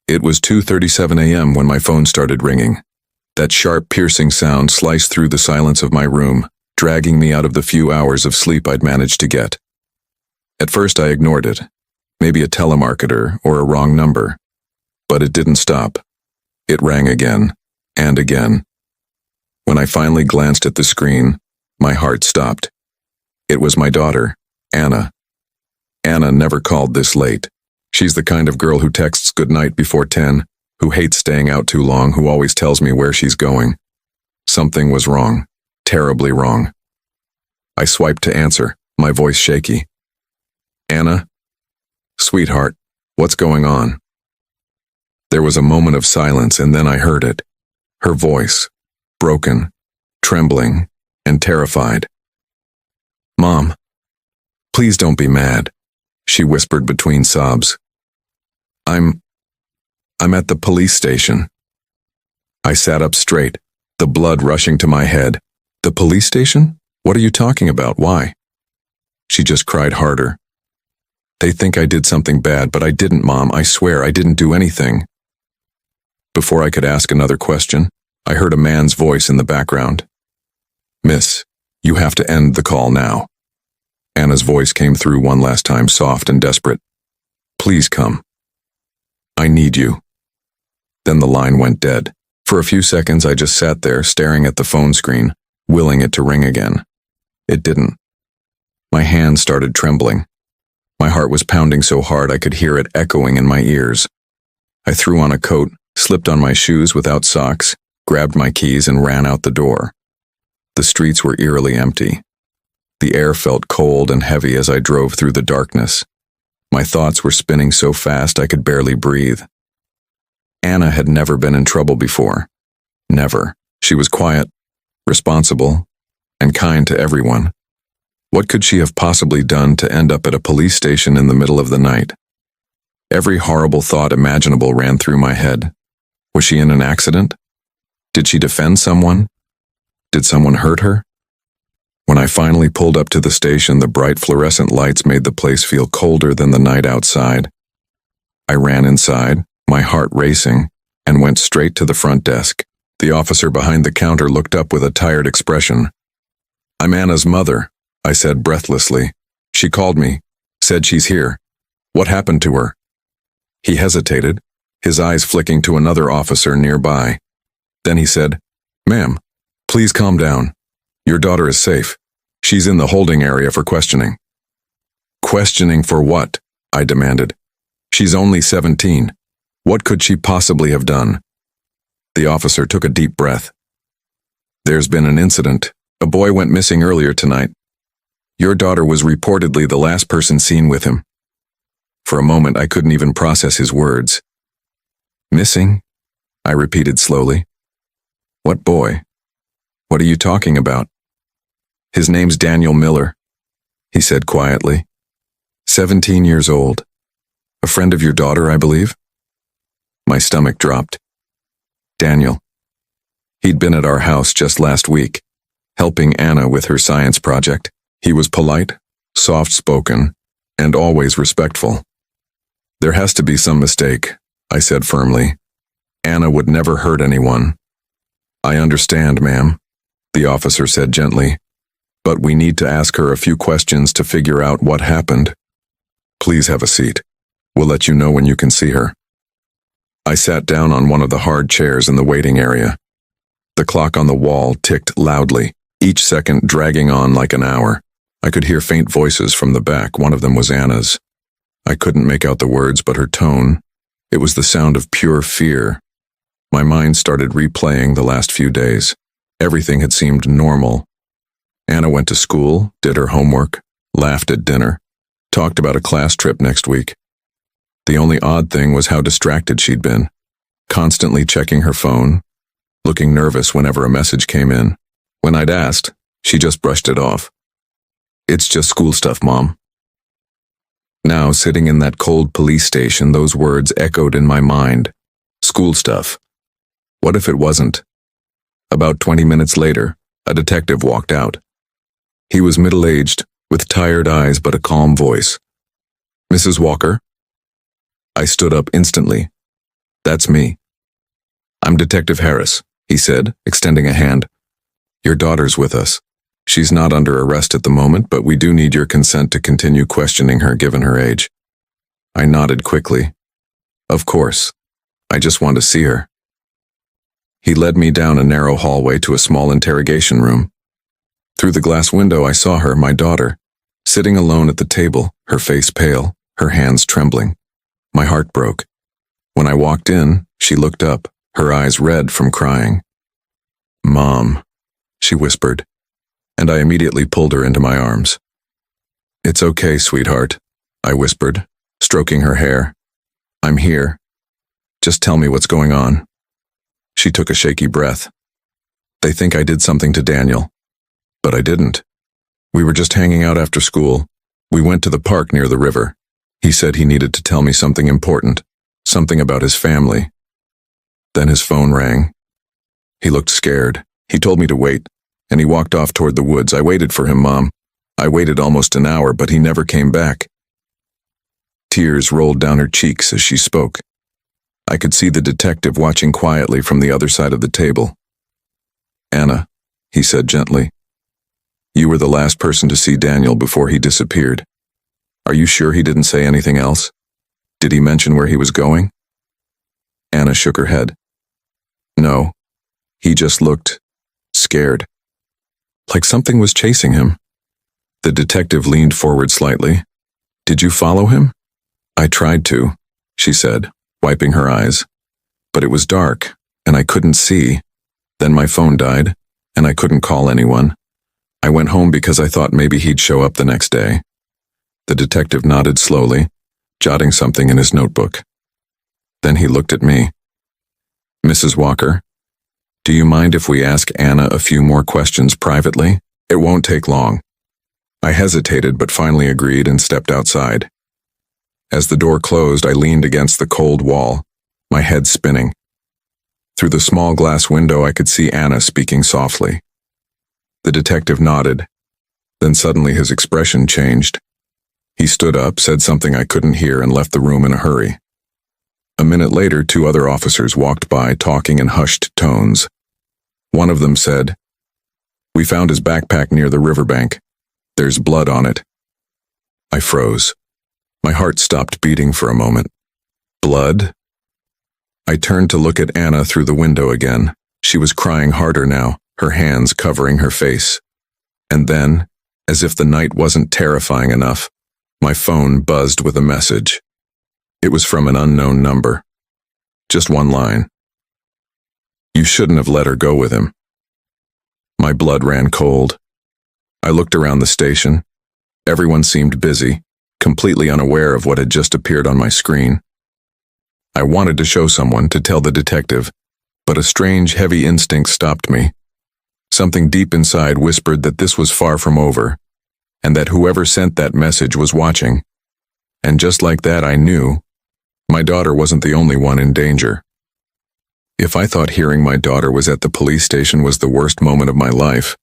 It was 2:37 a.m. when my phone started ringing. That sharp, piercing sound sliced through the silence of my room, dragging me out of the few hours of sleep I'd managed to get. At first I ignored it. Maybe a telemarketer or a wrong number. But it didn't stop. It rang again, and again. When I finally glanced at the screen, my heart stopped. It was my daughter, Anna. Anna never called this late. She's the kind of girl who texts goodnight before 10, who hates staying out too long, who always tells me where she's going. Something was wrong, terribly wrong. I swiped to answer, my voice shaky. Anna? Sweetheart, what's going on? There was a moment of silence and then I heard it. Her voice, broken, trembling, and terrified. Mom, please don't be mad, she whispered between sobs. I'm at the police station. I sat up straight, the blood rushing to my head. The police station? What are you talking about? Why? She just cried harder. They think I did something bad, but I didn't, Mom. I swear I didn't do anything. Before I could ask another question, I heard a man's voice in the background. Miss, you have to end the call now. Anna's voice came through one last time, soft and desperate. Please come. I need you. Then the line went dead. For a few seconds I just sat there, staring at the phone screen, willing it to ring again. It didn't. My hands started trembling. My heart was pounding so hard I could hear it echoing in my ears. I threw on a coat, slipped on my shoes without socks, grabbed my keys and ran out the door. The streets were eerily empty. The air felt cold and heavy as I drove through the darkness. My thoughts were spinning so fast I could barely breathe. Anna had never been in trouble before. Never. She was quiet, responsible, and kind to everyone. What could she have possibly done to end up at a police station in the middle of the night? Every horrible thought imaginable ran through my head. Was she in an accident? Did she defend someone? Did someone hurt her? When I finally pulled up to the station, the bright fluorescent lights made the place feel colder than the night outside. I ran inside, my heart racing, and went straight to the front desk. The officer behind the counter looked up with a tired expression. I'm Anna's mother, I said breathlessly. She called me, said she's here. What happened to her? He hesitated, his eyes flicking to another officer nearby. Then he said, Ma'am, please calm down. Your daughter is safe. She's in the holding area for questioning. Questioning for what? I demanded. She's only 17. What could she possibly have done? The officer took a deep breath. There's been an incident. A boy went missing earlier tonight. Your daughter was reportedly the last person seen with him. For a moment, I couldn't even process his words. Missing? I repeated slowly. What boy? What are you talking about? His name's Daniel Miller, he said quietly. 17 years old. A friend of your daughter, I believe? My stomach dropped. Daniel. He'd been at our house just last week, helping Anna with her science project. He was polite, soft-spoken, and always respectful. There has to be some mistake, I said firmly. Anna would never hurt anyone. I understand, ma'am, the officer said gently, but we need to ask her a few questions to figure out what happened. Please have a seat. We'll let you know when you can see her. I sat down on one of the hard chairs in the waiting area. The clock on the wall ticked loudly, each second dragging on like an hour. I could hear faint voices from the back. One of them was Anna's. I couldn't make out the words, but her tone, it was the sound of pure fear. My mind started replaying the last few days. Everything had seemed normal. Anna went to school, did her homework, laughed at dinner, talked about a class trip next week. The only odd thing was how distracted she'd been, constantly checking her phone, looking nervous whenever a message came in. When I'd asked, she just brushed it off. It's just school stuff, Mom. Now, sitting in that cold police station, those words echoed in my mind. School stuff. What if it wasn't? About 20 minutes later, a detective walked out. He was middle-aged, with tired eyes but a calm voice. Mrs. Walker? I stood up instantly. That's me. I'm Detective Harris, he said, extending a hand. Your daughter's with us. She's not under arrest at the moment, but we do need your consent to continue questioning her given her age. I nodded quickly. Of course. I just want to see her. He led me down a narrow hallway to a small interrogation room. Through the glass window I saw her, my daughter, sitting alone at the table, her face pale, her hands trembling. My heart broke. When I walked in, she looked up, her eyes red from crying. Mom, she whispered, and I immediately pulled her into my arms. It's okay, sweetheart, I whispered, stroking her hair. I'm here. Just tell me what's going on. She took a shaky breath. They think I did something to Daniel. But I didn't. We were just hanging out after school. We went to the park near the river. He said he needed to tell me something important, something about his family. Then his phone rang. He looked scared. He told me to wait, and he walked off toward the woods. I waited for him, Mom. I waited almost an hour, but he never came back. Tears rolled down her cheeks as she spoke. I could see the detective watching quietly from the other side of the table. Anna, he said gently, you were the last person to see Daniel before he disappeared. Are you sure he didn't say anything else? Did he mention where he was going? Anna shook her head. No, he just looked scared, like something was chasing him. The detective leaned forward slightly. Did you follow him? I tried to, she said, wiping her eyes. But it was dark, and I couldn't see. Then my phone died, and I couldn't call anyone. I went home because I thought maybe he'd show up the next day. The detective nodded slowly, jotting something in his notebook. Then he looked at me. Mrs. Walker, do you mind if we ask Anna a few more questions privately? It won't take long. I hesitated but finally agreed and stepped outside. As the door closed, I leaned against the cold wall, my head spinning. Through the small glass window, I could see Anna speaking softly. The detective nodded. Then suddenly his expression changed. He stood up, said something I couldn't hear, and left the room in a hurry. A minute later, 2 other officers walked by, talking in hushed tones. One of them said, "We found his backpack near the riverbank. There's blood on it." I froze. My heart stopped beating for a moment. Blood? I turned to look at Anna through the window again. She was crying harder now, her hands covering her face. And then, as if the night wasn't terrifying enough, my phone buzzed with a message. It was from an unknown number. Just one line. You shouldn't have let her go with him. My blood ran cold. I looked around the station. Everyone seemed busy, completely unaware of what had just appeared on my screen. I wanted to show someone, to tell the detective, but a strange, heavy instinct stopped me. Something deep inside whispered that this was far from over, and that whoever sent that message was watching. And just like that, I knew my daughter wasn't the only one in danger. If I thought hearing my daughter was at the police station was the worst moment of my life,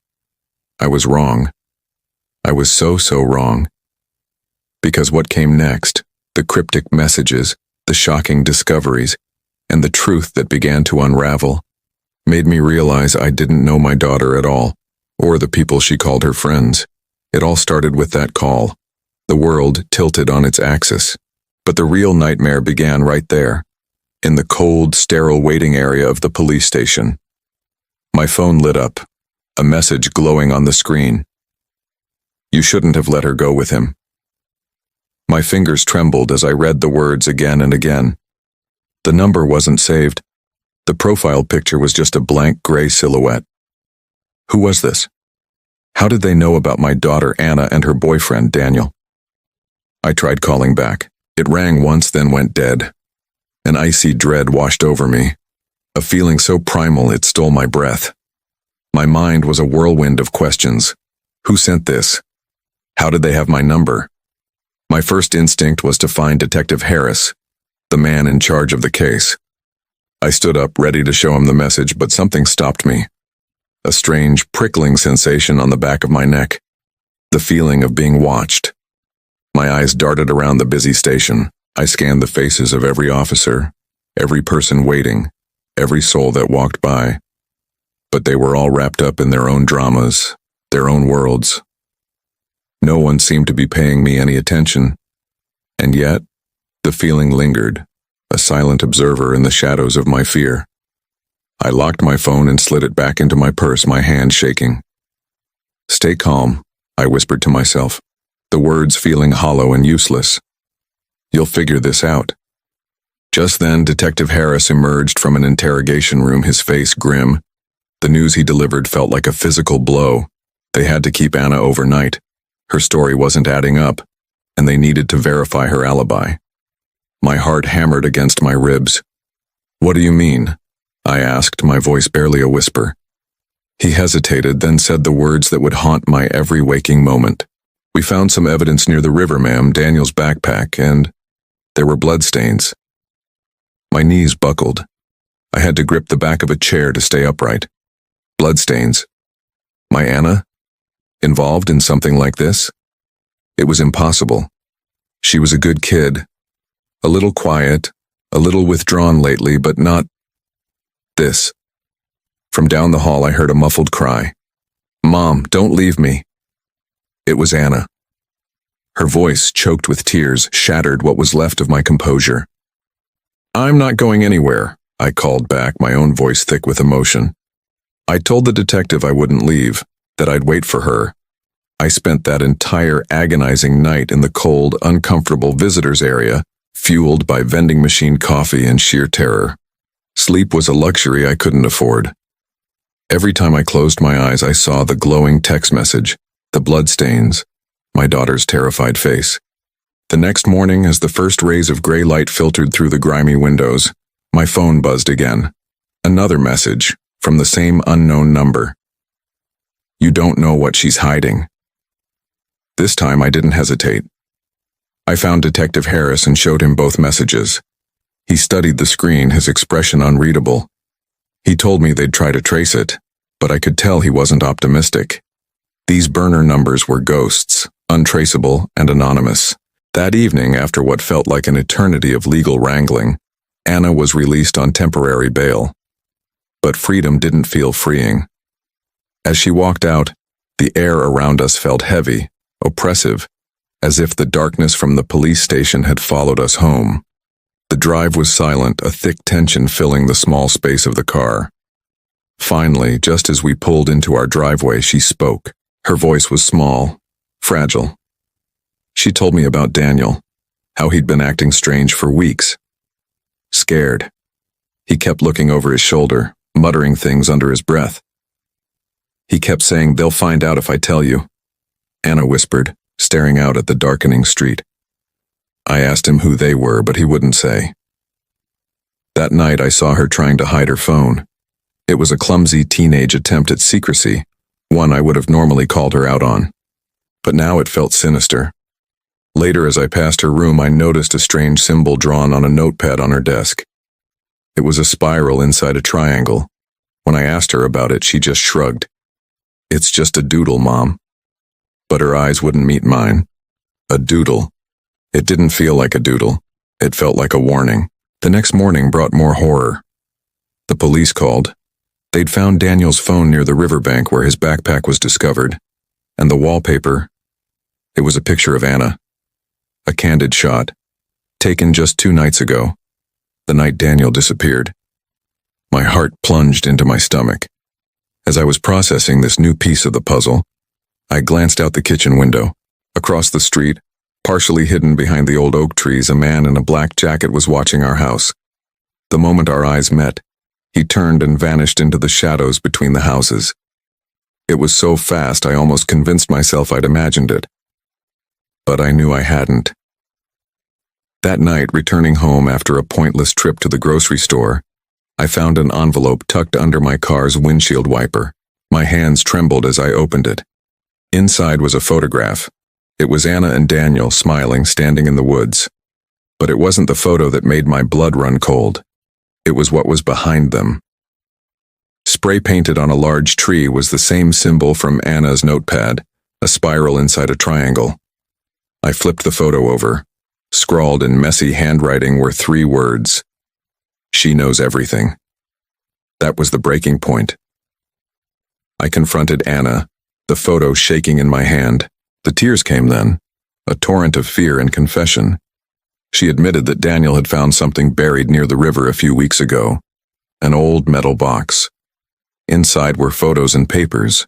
I was wrong. I was so wrong. Because what came next, the cryptic messages, the shocking discoveries, and the truth that began to unravel, made me realize I didn't know my daughter at all, or the people she called her friends. It all started with that call. The world tilted on its axis. But the real nightmare began right there, in the cold, sterile waiting area of the police station. My phone lit up, a message glowing on the screen. You shouldn't have let her go with him. My fingers trembled as I read the words again and again. The number wasn't saved. The profile picture was just a blank gray silhouette. Who was this? How did they know about my daughter Anna and her boyfriend Daniel? I tried calling back. It rang once, then went dead. An icy dread washed over me, a feeling so primal it stole my breath. My mind was a whirlwind of questions. Who sent this? How did they have my number? My first instinct was to find Detective Harris, the man in charge of the case. I stood up, ready to show him the message, but something stopped me. A strange, prickling sensation on the back of my neck. The feeling of being watched. My eyes darted around the busy station. I scanned the faces of every officer, every person waiting, every soul that walked by. But they were all wrapped up in their own dramas, their own worlds. No one seemed to be paying me any attention, and yet, the feeling lingered, a silent observer in the shadows of my fear. I locked my phone and slid it back into my purse, my hand shaking. "Stay calm," I whispered to myself, the words feeling hollow and useless. "You'll figure this out." Just then, Detective Harris emerged from an interrogation room, his face grim. The news he delivered felt like a physical blow. They had to keep Anna overnight. Her story wasn't adding up, and they needed to verify her alibi. My heart hammered against my ribs. "What do you mean?" I asked, my voice barely a whisper. He hesitated, then said the words that would haunt my every waking moment. "We found some evidence near the river, ma'am, Daniel's backpack, and there were bloodstains." My knees buckled. I had to grip the back of a chair to stay upright. Bloodstains. My Anna? Involved in something like this? It was impossible. She was a good kid. A little quiet, a little withdrawn lately, but not this. From down the hall I heard a muffled cry. "Mom, don't leave me." It was Anna. Her voice, choked with tears, shattered what was left of my composure. "I'm not going anywhere," I called back, my own voice thick with emotion. I told the detective I wouldn't leave, that I'd wait for her. I spent that entire agonizing night in the cold, uncomfortable visitors area, fueled by vending machine coffee and sheer terror. Sleep was a luxury I couldn't afford. Every time I closed my eyes, I saw the glowing text message, the bloodstains, my daughter's terrified face. The next morning, as the first rays of gray light filtered through the grimy windows, my phone buzzed again. Another message, from the same unknown number. "You don't know what she's hiding." This time I didn't hesitate. I found Detective Harris and showed him both messages. He studied the screen, his expression unreadable. He told me they'd try to trace it, but I could tell he wasn't optimistic. These burner numbers were ghosts, untraceable and anonymous. That evening, after what felt like an eternity of legal wrangling, Anna was released on temporary bail. But freedom didn't feel freeing. As she walked out, the air around us felt heavy, oppressive, as if the darkness from the police station had followed us home. The drive was silent, a thick tension filling the small space of the car. Finally, just as we pulled into our driveway, she spoke. Her voice was small, fragile. She told me about Daniel, how he'd been acting strange for weeks. Scared. He kept looking over his shoulder, muttering things under his breath. He kept saying, "They'll find out if I tell you," Anna whispered, staring out at the darkening street. I asked him who they were, but he wouldn't say. That night I saw her trying to hide her phone. It was a clumsy teenage attempt at secrecy, one I would have normally called her out on. But now it felt sinister. Later, as I passed her room, I noticed a strange symbol drawn on a notepad on her desk. It was a spiral inside a triangle. When I asked her about it, she just shrugged. "It's just a doodle, Mom." But her eyes wouldn't meet mine. A doodle. It didn't feel like a doodle. It felt like a warning. The next morning brought more horror. The police called. They'd found Daniel's phone near the riverbank where his backpack was discovered. And the wallpaper, it was a picture of Anna. A candid shot, taken just 2 nights ago, the night Daniel disappeared. My heart plunged into my stomach. As I was processing this new piece of the puzzle, I glanced out the kitchen window. Across the street, partially hidden behind the old oak trees, a man in a black jacket was watching our house. The moment our eyes met, he turned and vanished into the shadows between the houses. It was so fast I almost convinced myself I'd imagined it. But I knew I hadn't. That night, returning home after a pointless trip to the grocery store, I found an envelope tucked under my car's windshield wiper. My hands trembled as I opened it. Inside was a photograph. It was Anna and Daniel smiling, standing in the woods. But it wasn't the photo that made my blood run cold. It was what was behind them. Spray painted on a large tree was the same symbol from Anna's notepad, a spiral inside a triangle. I flipped the photo over. Scrawled in messy handwriting were 3 words. She knows everything. That was the breaking point. I confronted Anna, the photo shaking in my hand. The tears came then, a torrent of fear and confession. She admitted that Daniel had found something buried near the river a few weeks ago, an old metal box. Inside were photos and papers,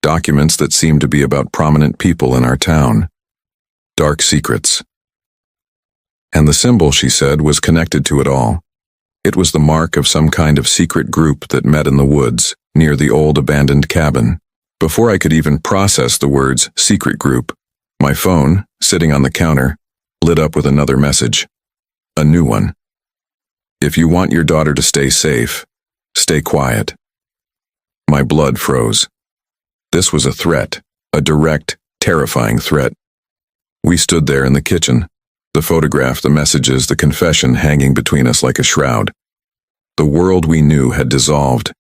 documents that seemed to be about prominent people in our town. Dark secrets. And the symbol, she said, was connected to it all. It was the mark of some kind of secret group that met in the woods, near the old abandoned cabin. Before I could even process the words secret group, my phone, sitting on the counter, lit up with another message. A new one. If you want your daughter to stay safe, stay quiet. My blood froze. This was a threat, a direct, terrifying threat. We stood there in the kitchen, the photograph, the messages, the confession hanging between us like a shroud. The world we knew had dissolved,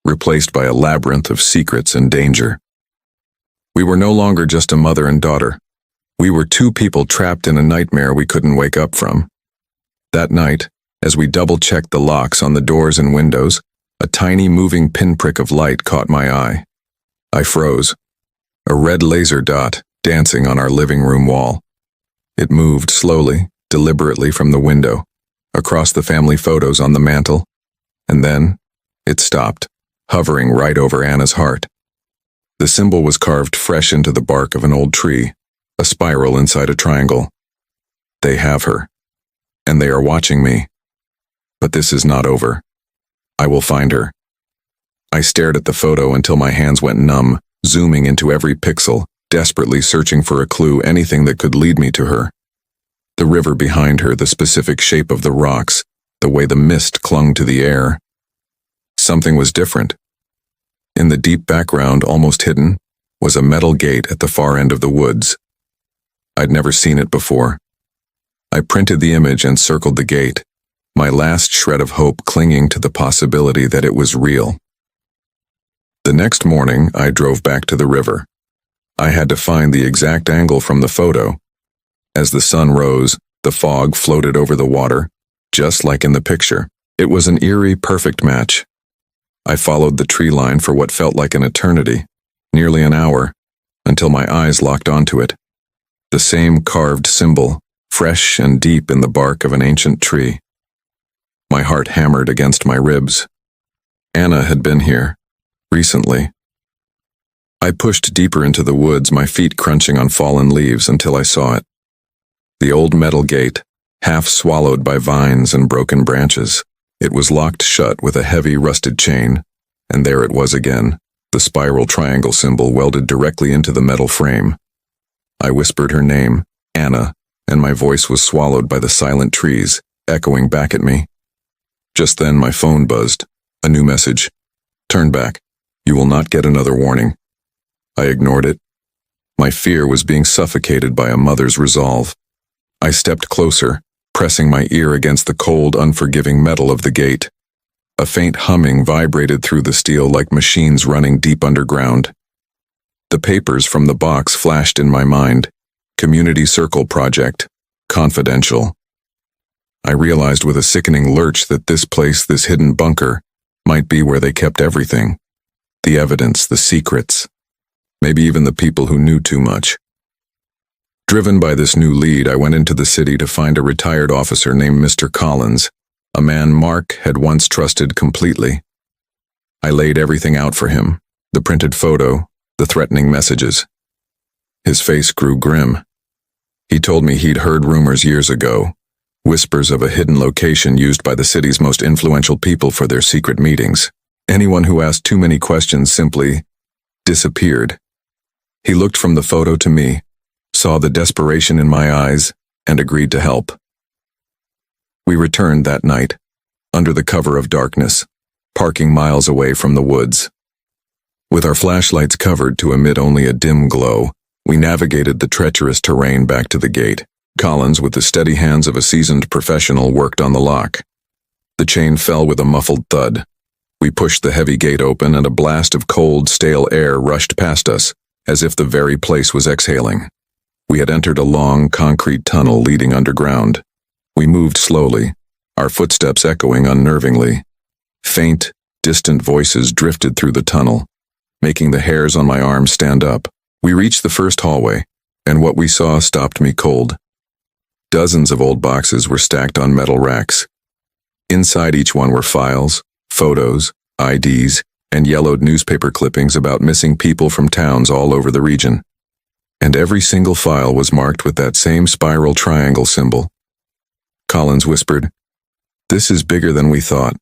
replaced by a labyrinth of secrets and danger. We were no longer just a mother and daughter. We were two people trapped in a nightmare we couldn't wake up from. That night, as we double-checked the locks on the doors and windows, a tiny moving pinprick of light caught my eye. I froze. A red laser dot dancing on our living room wall. It moved slowly, deliberately from the window, across the family photos on the mantel, and then it stopped, hovering right over Anna's heart. The symbol was carved fresh into the bark of an old tree, a spiral inside a triangle. They have her, and they are watching me. But this is not over. I will find her. I stared at the photo until my hands went numb, zooming into every pixel, desperately searching for a clue, anything that could lead me to her. The river behind her, the specific shape of the rocks, the way the mist clung to the air. Something was different. In the deep background, almost hidden, was a metal gate at the far end of the woods. I'd never seen it before. I printed the image and circled the gate, my last shred of hope clinging to the possibility that it was real. The next morning, I drove back to the river. I had to find the exact angle from the photo. As the sun rose, the fog floated over the water, just like in the picture. It was an eerie, perfect match. I followed the tree line for what felt like an eternity, nearly an hour, until my eyes locked onto it. The same carved symbol, fresh and deep in the bark of an ancient tree. My heart hammered against my ribs. Anna had been here, recently. I pushed deeper into the woods, my feet crunching on fallen leaves until I saw it. The old metal gate, half swallowed by vines and broken branches. It was locked shut with a heavy, rusted chain, and there it was again, the spiral triangle symbol welded directly into the metal frame. I whispered her name, Anna, and my voice was swallowed by the silent trees, echoing back at me. Just then my phone buzzed. A new message. Turn back. You will not get another warning. I ignored it. My fear was being suffocated by a mother's resolve. I stepped closer, pressing my ear against the cold, unforgiving metal of the gate. A faint humming vibrated through the steel like machines running deep underground. The papers from the box flashed in my mind. Community Circle Project. Confidential. I realized with a sickening lurch that this place, this hidden bunker, might be where they kept everything. The evidence, the secrets. Maybe even the people who knew too much. Driven by this new lead, I went into the city to find a retired officer named Mr. Collins, a man Mark had once trusted completely. I laid everything out for him, the printed photo, the threatening messages. His face grew grim. He told me he'd heard rumors years ago, whispers of a hidden location used by the city's most influential people for their secret meetings. Anyone who asked too many questions simply disappeared. He looked from the photo to me, saw the desperation in my eyes, and agreed to help. We returned that night, under the cover of darkness, parking miles away from the woods. With our flashlights covered to emit only a dim glow, we navigated the treacherous terrain back to the gate. Collins, with the steady hands of a seasoned professional, worked on the lock. The chain fell with a muffled thud. We pushed the heavy gate open, and a blast of cold, stale air rushed past us, as if the very place was exhaling. We had entered a long, concrete tunnel leading underground. We moved slowly, our footsteps echoing unnervingly. Faint, distant voices drifted through the tunnel, making the hairs on my arms stand up. We reached the first hallway, and what we saw stopped me cold. Dozens of old boxes were stacked on metal racks. Inside each one were files, photos, IDs, and yellowed newspaper clippings about missing people from towns all over the region. And every single file was marked with that same spiral triangle symbol. Collins whispered, "This is bigger than we thought.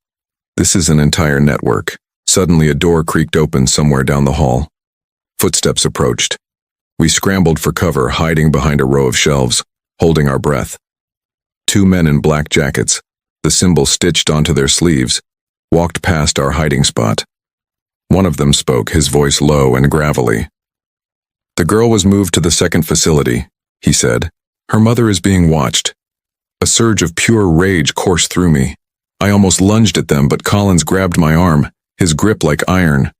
This is an entire network." Suddenly a door creaked open somewhere down the hall. Footsteps approached. We scrambled for cover, hiding behind a row of shelves, holding our breath. Two men in black jackets, the symbol stitched onto their sleeves, walked past our hiding spot. One of them spoke, his voice low and gravelly. "The girl was moved to the second facility," he said. "Her mother is being watched." A surge of pure rage coursed through me. I almost lunged at them, but Collins grabbed my arm, his grip like iron.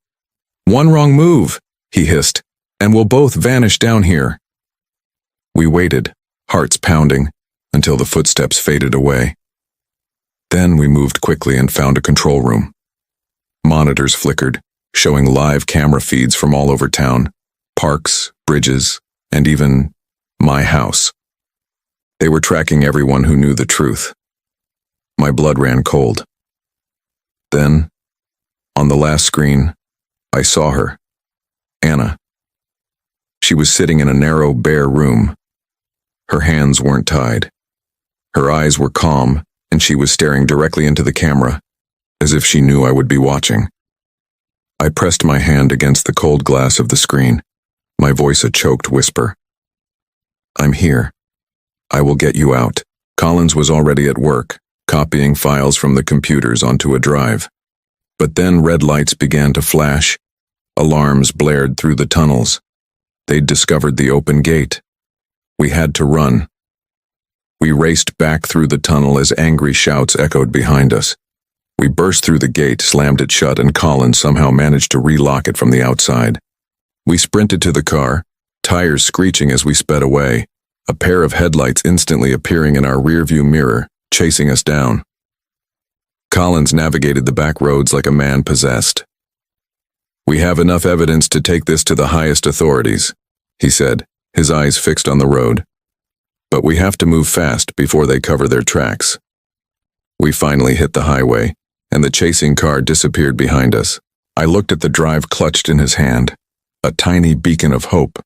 "One wrong move," he hissed, "and we'll both vanish down here." We waited, hearts pounding, until the footsteps faded away. Then we moved quickly and found a control room. Monitors flickered, showing live camera feeds from all over town, parks, bridges, and even my house. They were tracking everyone who knew the truth. My blood ran cold. Then, on the last screen, I saw her, Anna. She was sitting in a narrow, bare room. Her hands weren't tied. Her eyes were calm, and she was staring directly into the camera, as if she knew I would be watching. I pressed my hand against the cold glass of the screen, my voice a choked whisper. "I'm here. I will get you out." Collins was already at work, copying files from the computers onto a drive. But then red lights began to flash. Alarms blared through the tunnels. They'd discovered the open gate. We had to run. We raced back through the tunnel as angry shouts echoed behind us. We burst through the gate, slammed it shut, and Collins somehow managed to relock it from the outside. We sprinted to the car, tires screeching as we sped away, a pair of headlights instantly appearing in our rearview mirror, chasing us down. Collins navigated the back roads like a man possessed. "We have enough evidence to take this to the highest authorities," he said, his eyes fixed on the road. "But we have to move fast before they cover their tracks." We finally hit the highway, and the chasing car disappeared behind us. I looked at the drive clutched in his hand, a tiny beacon of hope.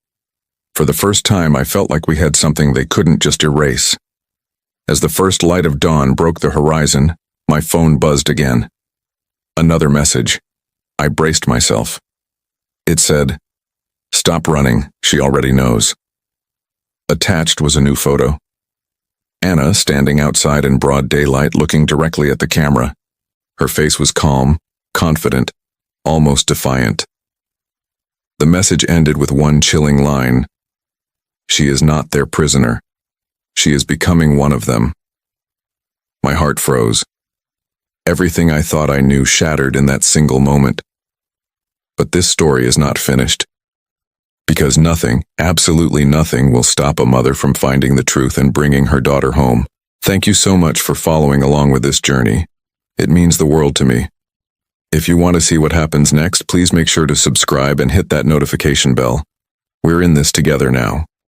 For the first time, I felt like we had something they couldn't just erase. As the first light of dawn broke the horizon, my phone buzzed again. Another message. I braced myself. It said, "Stop running, she already knows." Attached was a new photo. Anna standing outside in broad daylight, looking directly at the camera. Her face was calm, confident, almost defiant. The message ended with one chilling line. "She is not their prisoner. She is becoming one of them." My heart froze. Everything I thought I knew shattered in that single moment. But this story is not finished. Because nothing, absolutely nothing, will stop a mother from finding the truth and bringing her daughter home. Thank you so much for following along with this journey. It means the world to me. If you want to see what happens next, please make sure to subscribe and hit that notification bell. We're in this together now.